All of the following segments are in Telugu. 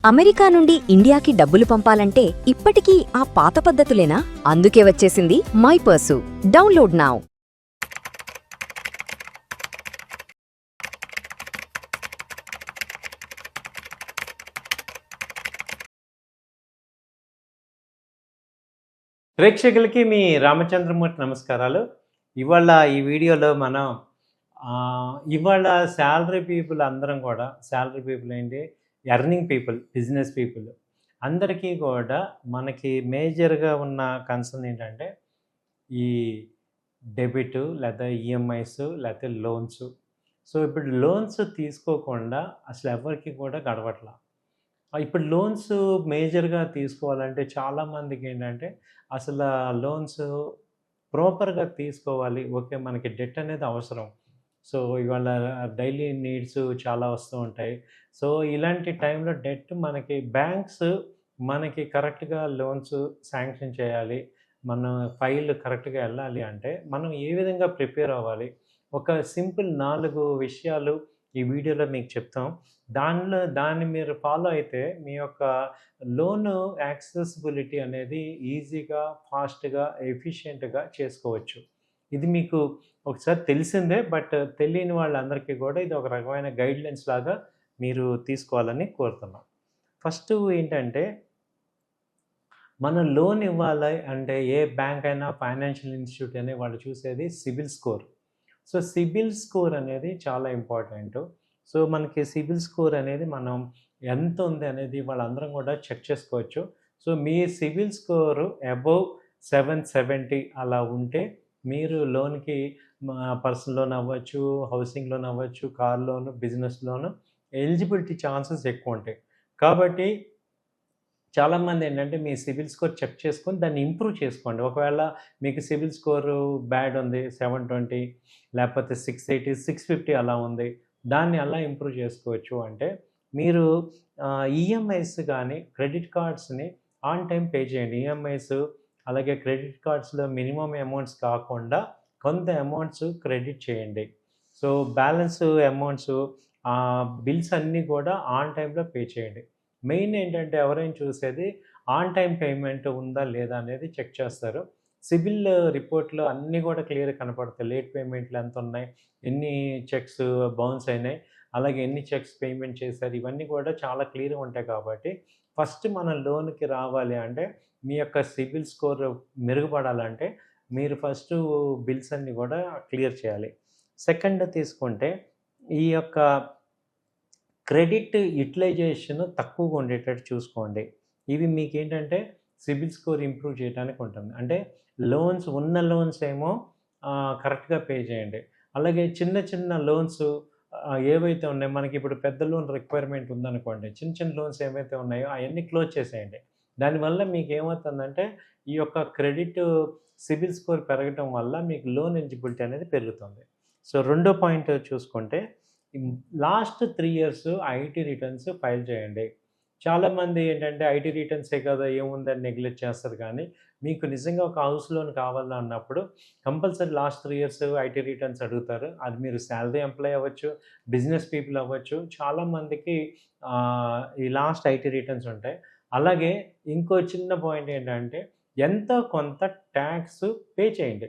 అమెరికా నుండి ఇండియాకి డబ్బులు పంపాలంటే ఇప్పటికీ ఆ పాత పద్ధతులేనా? అందుకే వచ్చేసింది మై పర్సు. Download now. ప్రేక్షకులకి మీ రామచంద్రమూర్తి నమస్కారాలు. ఇవాళ ఈ వీడియోలో మనం ఇవాళ శాలరీ పీపుల్ అందరం కూడా శాలరీ పీపుల్ ఏంటి, ఎర్నింగ్ పీపుల్, బిజినెస్ పీపుల్ అందరికీ కూడా మనకి మేజర్గా ఉన్న కన్సర్న్ ఏంటంటే ఈ డెబిట్ లేదా ఈఎంఐస్ లేకపోతే లోన్స్. సో ఇప్పుడు లోన్స్ తీసుకోకుండా అసలు ఎవరికి కూడా గడవట్లా. ఇప్పుడు లోన్స్ మేజర్గా తీసుకోవాలంటే చాలామందికి ఏంటంటే అసలు లోన్స్ ప్రాపర్గా తీసుకోవాలి. ఓకే, మనకి డెట్ అనేది అవసరం. సో ఇవాళ డైలీ నీడ్స్ చాలా వస్తూ ఉంటాయి. సో ఇలాంటి టైంలో డెట్ మనకి బ్యాంక్స్ మనకి కరెక్ట్గా లోన్స్ శాంక్షన్ చేయాలి. మన ఫైల్ కరెక్ట్గా వెళ్ళాలి అంటే మనం ఏ విధంగా ప్రిపేర్ అవ్వాలి? ఒక సింపుల్ 4 విషయాలు ఈ వీడియోలో మీకు చెప్తాం. దాన్ని మీరు ఫాలో అయితే మీ యొక్క లోను యాక్సెసిబిలిటీ అనేది ఈజీగా, ఫాస్ట్‌గా, ఎఫిషియెంట్‌గా చేసుకోవచ్చు. ఇది మీకు ఒకసారి తెలిసిందే. బట్ తెలియని వాళ్ళందరికీ కూడా ఇది ఒక రకమైన గైడ్‌లైన్స్ లాగా మీరు తీసుకోవాలని కోరుతున్నాం. ఫస్టు ఏంటంటే, మనం లోన్ ఇవ్వాలి అంటే ఏ బ్యాంక్ అయినా, ఫైనాన్షియల్ ఇన్‌స్టిట్యూట్ అయినా వాళ్ళు చూసేది CIBIL score. So CIBIL score అనేది చాలా ఇంపార్టెంటు. సో మనకి సిబిల్ స్కోర్ అనేది మనం ఎంత ఉంది అనేది వాళ్ళందరం కూడా చెక్ చేసుకోవచ్చు. సో మీ సిబిల్ స్కోరు అబోవ్ 770 అలా ఉంటే మీరు లోన్‌కి పర్సనల్ లోన్ అవ్వచ్చు, హౌసింగ్ లోన్ అవ్వచ్చు, కార్ లోను, బిజినెస్ లోను ఎలిజిబిలిటీ ఛాన్సెస్ ఎక్కువ ఉంటాయి. కాబట్టి చాలామంది ఏంటంటే మీ సిబిల్ స్కోర్ చెక్ చేసుకొని దాన్ని ఇంప్రూవ్ చేసుకోండి. ఒకవేళ మీకు సిబిల్ స్కోరు బ్యాడ్ ఉంది, 720 లేకపోతే 680, 650 అలా ఉంది. దాన్ని ఎలా ఇంప్రూవ్ చేసుకోవచ్చు అంటే మీరు ఈఎంఐస్ కానీ, క్రెడిట్ కార్డ్స్‌ని ఆన్ టైమ్ పే చేయండి. ఈఎంఐస్ అలాగే క్రెడిట్ కార్డ్స్‌లో మినిమమ్ అమౌంట్స్ కాకుండా కొంత అమౌంట్స్ క్రెడిట్ చేయండి. సో బ్యాలెన్స్ అమౌంట్స్ బిల్స్ అన్నీ కూడా ఆన్ టైమ్‌లో పే చేయండి. మెయిన్ ఏంటంటే ఎవరైనా చూసేది ఆన్ టైమ్ పేమెంట్ ఉందా లేదా అనేది చెక్ చేస్తారు. సిబిల్ రిపోర్ట్‌లో అన్నీ కూడా క్లియర్‌గా కనపడతాయి. లేట్ పేమెంట్లు ఎంతున్నాయి, ఎన్ని చెక్స్ బౌన్స్ అయినాయి, అలాగే ఎన్ని చెక్స్ పేమెంట్ చేశారు, ఇవన్నీ కూడా చాలా క్లియర్‌గా ఉంటాయి. కాబట్టి ఫస్ట్ మనం లోన్‌కి రావాలి అంటే మీ యొక్క సిబిల్ స్కోర్ మెరుగుపడాలంటే మీరు ఫస్టు బిల్స్ అన్నీ కూడా క్లియర్ చేయాలి. సెకండ్ తీసుకుంటే ఈ యొక్క క్రెడిట్ యుటిలైజేషన్ తక్కువగా ఉండేటట్టు చూసుకోండి. ఇవి మీకేంటంటే సిబిల్ స్కోర్ ఇంప్రూవ్ చేయడానికి ఉంటుంది. అంటే ఉన్న లోన్స్ ఏమో కరెక్ట్‌గా పే చేయండి. అలాగే చిన్న చిన్న లోన్స్ ఏవైతే ఉన్నాయో మనకి ఇప్పుడు పెద్ద లోన్ రిక్వైర్మెంట్ ఉందనుకోండి. చిన్న చిన్న లోన్స్ ఏవైతే ఉన్నాయో అయన్నీ క్లోజ్ చేసేయండి. దానివల్ల మీకేమవుతుందంటే ఈ యొక్క క్రెడిట్ సిబిల్ స్కోర్ పెరగటం వల్ల మీకు లోన్ ఎలిజిబిలిటీ అనేది పెరుగుతుంది. సో రెండో పాయింట్ చూసుకుంటే last 3 years IT returns file చేయండి. చాలామంది ఏంటంటే ఐటీ రిటర్న్సే కదా ఏముందని నెగ్లెక్ట్ చేస్తారు. కానీ మీకు నిజంగా ఒక హౌస్ లోన్ కావాలన్నప్పుడు compulsory last 3 years IT returns అడుగుతారు. అది మీరు శాలరీ ఎంప్లాయ్ అవ్వచ్చు, బిజినెస్ పీపుల్ అవ్వచ్చు. చాలామందికి ఈ లాస్ట్ ఐటీ రిటర్న్స్ ఉంటాయి. అలాగే ఇంకో చిన్న పాయింట్ ఏంటంటే ఎంతో కొంత ట్యాక్స్ పే చేయండి.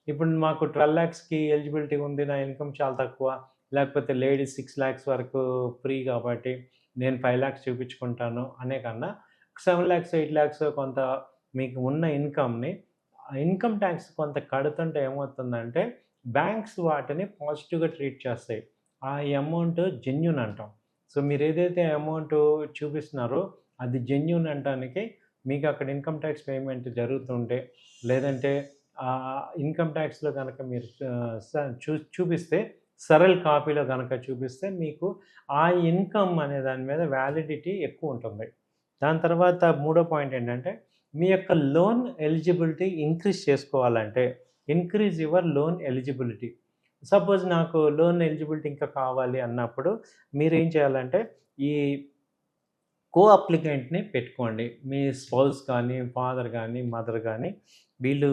ఇప్పుడు మాకు 12 లాక్స్‌కి ఎలిజిబిలిటీ ఉంది, నా ఇన్‌కమ్ చాలా తక్కువ, లేకపోతే లేడీస్ 6 లాక్స్ వరకు ఫ్రీ కాబట్టి నేను 5 లాక్స్ చూపించుకుంటాను అనే కన్నా 7 లాక్స్, 8 లాక్స్ కొంత మీకు ఉన్న ఇన్కమ్ ట్యాక్స్ కొంత కడుతుంటే ఏమవుతుందంటే బ్యాంక్స్ వాటిని పాజిటివ్‌గా ట్రీట్ చేస్తాయి. ఆ అమౌంట్ జెన్యూన్ అంటాం. సో మీరు ఏదైతే అమౌంట్ చూపిస్తున్నారో అది జెన్యూన్ అనటానికి మీకు అక్కడ ఇన్కమ్ ట్యాక్స్ పేమెంట్ జరుగుతుంటే, లేదంటే ఇన్కమ్ ట్యాక్స్‌లో గనక మీరు చూపిస్తే సరళ కాపీలో గనక చూపిస్తే మీకు ఆ ఇన్కమ్ అనే దాని మీద వ్యాలిడిటీ ఎక్కువ ఉంటుంది. దాని తర్వాత మూడో పాయింట్ ఏంటంటే మీ యొక్క లోన్ ఎలిజిబిలిటీ ఇంక్రీజ్ చేసుకోవాలంటే increase your loan eligibility. Suppose నాకు లోన్ ఎలిజిబిలిటీ ఇంకా కావాలి అన్నప్పుడు మీరేం చేయాలంటే ఈ అప్లికెంట్‌ని పెట్టుకోండి. మీ స్పౌస్ కానీ, ఫాదర్ కానీ, మదర్ కానీ వీళ్ళు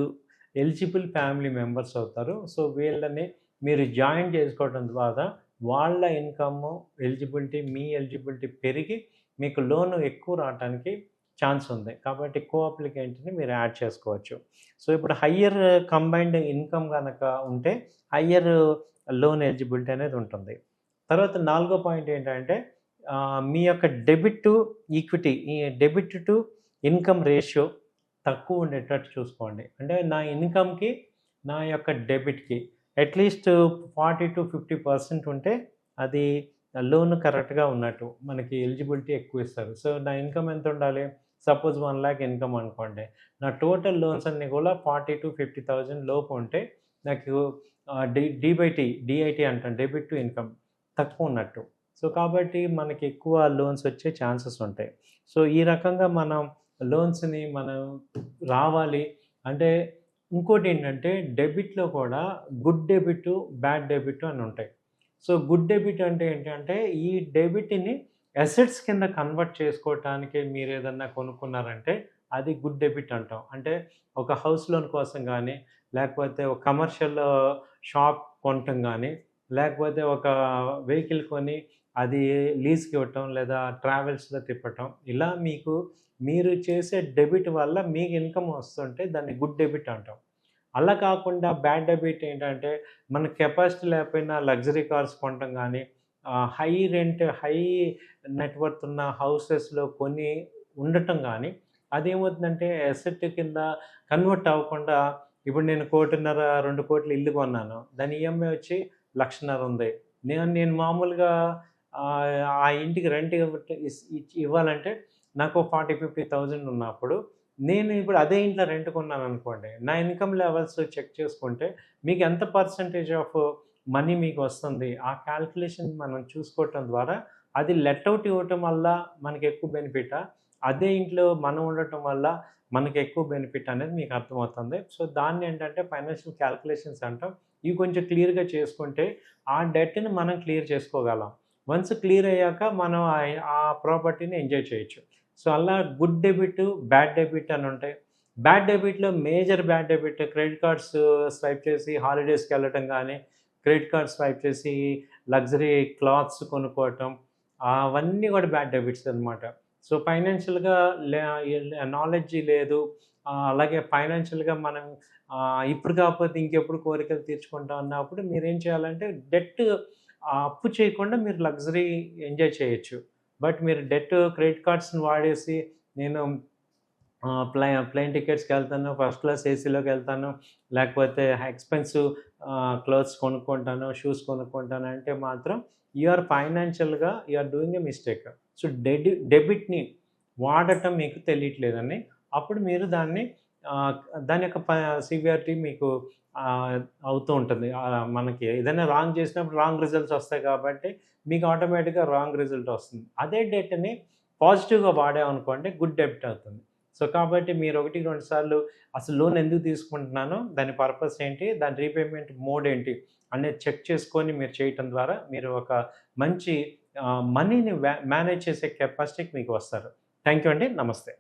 ఎలిజిబుల్ ఫ్యామిలీ మెంబర్స్ అవుతారు. సో వీళ్ళని మీరు జాయిన్ చేసుకోవడం ద్వారా వాళ్ళ ఇన్కమ్ ఎలిజిబిలిటీ, మీ ఎలిజిబిలిటీ పెరిగి మీకు లోన్ ఎక్కువ రావడానికి ఛాన్స్ ఉంది. కాబట్టి కో అప్లికెంట్‌ని మీరు యాడ్ చేసుకోవచ్చు. సో, ఇప్పుడు హయ్యర్ కంబైన్డ్ ఇన్‌కమ్ గనక ఉంటే హయ్యర్ లోన్ ఎలిజిబిలిటీ అనేది ఉంటుంది. తర్వాత నాలుగో పాయింట్ ఏంటంటే మీ యొక్క డెబిట్ టు ఈక్విటీ, ఈ డెబిట్ టు ఇన్‌కమ్ రేషియో తక్కువ ఉండేటట్టు చూసుకోండి. అంటే నా ఇన్‌కమ్‌కి, నా యొక్క డెబిట్‌కి అట్‌లీస్ట్ 40-50% ఉంటే అది లోన్ కరెక్ట్‌గా ఉన్నట్టు. మనకి ఎలిజిబిలిటీ ఎక్కువ ఇస్తారు. సో, నా ఇన్‌కమ్ ఎంత ఉండాలి? సపోజ్ 1,00,000 ఇన్‌కమ్ అనుకోండి. నా టోటల్ లోన్స్ అన్నీ కూడా 40,000-50,000 లోపు ఉంటే నాకు డిఐటీ అంటాం, డెబిట్ టు ఇన్‌కమ్ తక్కువ ఉన్నట్టు. సో, కాబట్టి మనకి ఎక్కువ లోన్స్ వచ్చే ఛాన్సెస్ ఉంటాయి. సో, ఈ రకంగా మనం లోన్స్‌ని మనం రావాలి అంటే ఇంకోటేంటంటే డెబిట్‌లో కూడా గుడ్ డెబిట్, బ్యాడ్ డెబిట్ అని ఉంటాయి. సో, గుడ్ డెబిట్ అంటే ఏంటంటే ఈ డెబిట్‌ని అసెట్స్ కింద కన్వర్ట్ చేసుకోవటానికి మీరేదన్నా కొనుక్కున్నారంటే అది గుడ్ డెబిట్ అంటాం. అంటే ఒక హౌస్ లోన్ కోసం గానీ, లేకపోతే ఒక కమర్షియల్ షాప్ కొనటం గానీ, లేకపోతే ఒక వెహికల్ కొని అది లీజ్‌కి ఇవ్వటం లేదా ట్రావెల్స్‌లో తిప్పటం. ఇలా మీరు చేసే డెబిట్ వల్ల మీకు ఇన్‌కమ్ వస్తుంటే దాన్ని గుడ్ డెబిట్ అంటాం. అలా కాకుండా బ్యాడ్ డెబిట్ ఏంటంటే మన కెపాసిటీ లేకపోయినా లగ్జరీ కార్స్ కొనటం గానీ, హై నెట్ వర్త్ ఉన్న హౌసెస్‌లో కొని ఉండటం గానీ, అదేమవుతుందంటే అసెట్ కింద కన్వర్ట్ అవ్వకుండా ఇప్పుడు నేను 1,50,00,000, 2,00,00,000 ఇల్లు కొన్నాను. దాని ఈఎంఐ వచ్చి 1,50,000 ఉంది. నేను మామూలుగా ఆ ఇంటికి రెంట్ ఇవ్వాలంటే నాకు 40,000-50,000 ఉన్నప్పుడు నేను ఇప్పుడు అదే ఇంట్లో రెంట్ కొన్నాననుకోండి. నా ఇన్‌కమ్ లెవెల్స్ చెక్ చేసుకుంటే మీకు ఎంత పర్సెంటేజ్ ఆఫ్ మనీ మీకు వస్తుంది. ఆ కాలిక్యులేషన్ మనం చూసుకోవటం ద్వారా అది లెట్ ఔట్ ఇవ్వటం వల్ల మనకి ఎక్కువ బెనిఫిటా? అదే ఇంట్లో మనం ఉండటం వల్ల మనకి ఎక్కువ బెనిఫిట్ అనేది మీకు అర్థమవుతుంది. సో, దాన్ని ఏంటంటే ఫైనాన్షియల్ కాలిక్యులేషన్స్ అంటాం. ఇవి కొంచెం క్లియర్‌గా చేసుకుంటే ఆ డెట్‌ని మనం క్లియర్ చేసుకోగలం. వన్స్ క్లియర్ అయ్యాక మనం ఆ ప్రాపర్టీని ఎంజాయ్ చేయొచ్చు. సో, అలా గుడ్ డెబిట్, బ్యాడ్ డెబిట్ అని ఉంటాయి. బ్యాడ్ డెబిట్‌లో major bad debit credit cards swipe చేసి హాలిడేస్‌కి వెళ్ళటం గానీ, క్రెడిట్ కార్డ్ స్వైప్ చేసి లగ్జరీ క్లాత్స్ కొనుక్కోవటం, అవన్నీ కూడా బ్యాడ్ డెబిట్స్ అనమాట. సో, ఫైనాన్షియల్‌గా నాలెడ్జ్ లేదు. అలాగే ఫైనాన్షియల్‌గా మనం ఇప్పుడు కాకపోతే ఇంకెప్పుడు కోరికలు తీర్చుకుంటాం అన్నప్పుడు మీరేం చేయాలంటే అప్పు చేయకుండా మీరు లగ్జరీ ఎంజాయ్ చేయొచ్చు. బట్ మీరు క్రెడిట్ కార్డ్స్‌ని వాడేసి నేను ప్లేన్ టికెట్స్‌కెళ్తాను, ఫస్ట్ క్లాస్ ఏసీలోకెళ్తాను, లేకపోతే ఎక్స్‌పెన్సివ్ క్లోత్స్ కొనుక్కుంటాను, షూస్ కొనుక్కుంటాను అంటే మాత్రం you are doing a mistake. So, డెబిట్‌ని వాడటం మీకు తెలియట్లేదని అప్పుడు మీరు దాని యొక్క సివియారిటీ మీకు అవుతూ ఉంటుంది. మనకి ఏదైనా రాంగ్ చేసినప్పుడు రాంగ్ రిజల్ట్స్ వస్తాయి కాబట్టి మీకు ఆటోమేటిక్‌గా రాంగ్ రిజల్ట్ వస్తుంది. అదే డెట్‌ని పాజిటివ్‌గా వాడామనుకోండి గుడ్ డెబిట్ అవుతుంది. సో, కాబట్టి మీరు 1, 2 సార్లు అసలు లోన్ ఎందుకు తీసుకుంటున్నాను? దాని పర్పస్ ఏంటి? దాని రీపేమెంట్ మోడ్ ఏంటి? అనేది చెక్ చేసుకొని మీరు చేయటం ద్వారా మీరు ఒక మంచి మనీని మేనేజ్ చేసే కెపాసిటీకి మీకు వస్తారు. థాంక్ యూ అండి. నమస్తే.